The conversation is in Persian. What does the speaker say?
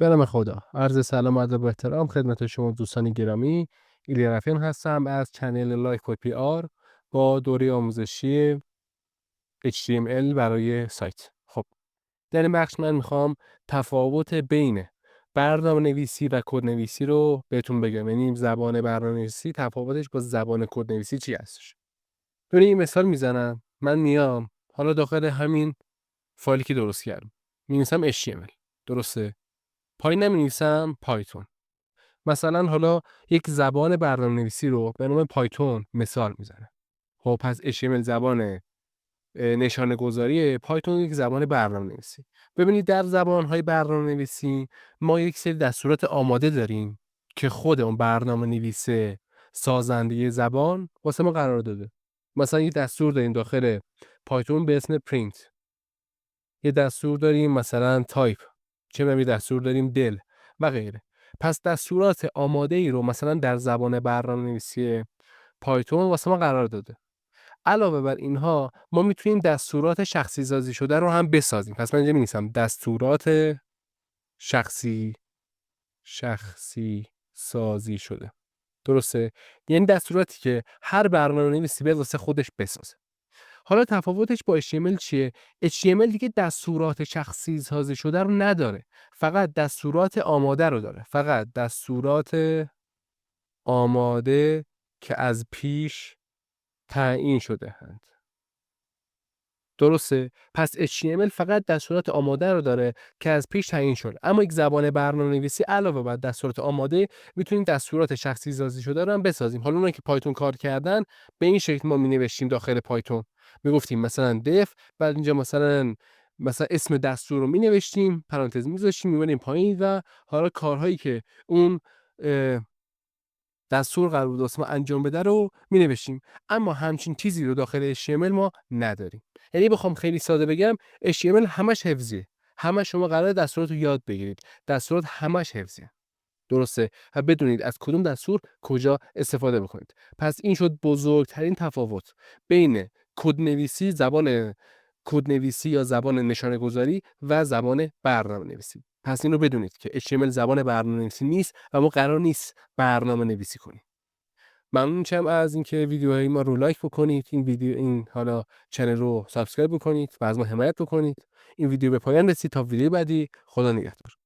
به نام خدا. عرض سلام و ادب و احترام خدمت شما دوستان گرامی. ایلیا رفیعان هستم از چنل لایف پی آر با دوره آموزشی HTML برای سایت. خب در این بخش من میخوام تفاوت بین برنامه‌نویسی و کدنویسی رو بهتون بگم. یعنی زبان برنامه‌نویسی تفاوتش با زبان کدنویسی چی هستش. ببین این مثال میزنم. من میام حالا داخل همین فایلی که درست کردم می‌نویسم HTML. درسته؟ پایین نمی‌نویسم پایتون. مثلا حالا یک زبان برنامه‌نویسی رو به نام پایتون مثال میزنه. خب پس HTML زبان نشانه گذاری، پایتون یک زبان برنامه‌نویسی. ببینید در زبان‌های برنامه‌نویسی ما یک سری دستورات آماده داریم که خود اون برنامه‌نویس سازنده زبان واسه ما قرار داده. مثلا یه دستور داریم داخل پایتون به اسم print. یه دستور داریم مثلا تایپ، چه می‌دونم یه دستور داریم دل و غیره. پس دستورات آماده‌ای رو مثلا در زبان برنامه‌نویسی پایتون واسه ما قرار داده. علاوه بر اینها ما میتونیم دستورات شخصی سازی شده رو هم بسازیم. پس من اینجا می‌نویسم دستورات شخصی سازی شده. درسته؟ یعنی دستوراتی که هر برنامه‌نویسی بیاد واسه خودش بسازه. حالا تفاوتش با HTML چیه؟ HTML دیگه دستورات شخصی سازی شده رو نداره. فقط دستورات آماده رو داره. فقط دستورات آماده که از پیش تعیین شده اند. درسته؟ پس HTML فقط دستورات آماده رو داره که از پیش تعیین شده. اما یک زبان برنامه‌نویسی علاوه بر دستورات آماده میتونیم دستورات شخصی سازی شده رو هم بسازیم. حالا اونایی که پایتون کار کردن به این شکل ما می‌نوشتیم داخل پایتون. میگفتیم مثلا def، بعد اینجا مثلا اسم دستور رو می‌نوشتیم، پرانتز می‌ذاشتیم، می‌بریم پایین و حالا کارهایی که اون دستور قرار بود واسه ما انجام بده رو می‌نوشتیم. اما همچین چیزی رو داخل HTML ما نداریم. یعنی بخوام خیلی ساده بگم HTML همش حفظیه. همش شما قراره دستورات رو یاد بگیرید. دستورات همش حفظیه. درسته؟ و بدونید از کدوم دستور کجا استفاده بکنید. پس این شد بزرگترین تفاوت بین زبان کدنویسی یا زبان نشانه گذاری و زبان برنامه‌نویسی. پس اینو بدونید که HTML زبان برنامه‌نویسی نیست و ما قرار نیست برنامه‌نویسی کنیم. ممنون میشم از اینکه ویدیوهای ما رو لایک بکنید، این حالا چنل رو سابسکرایب بکنید و از ما حمایت بکنید. این ویدیو به پایان رسید. تا ویدیو بعدی، خدا نگهدار.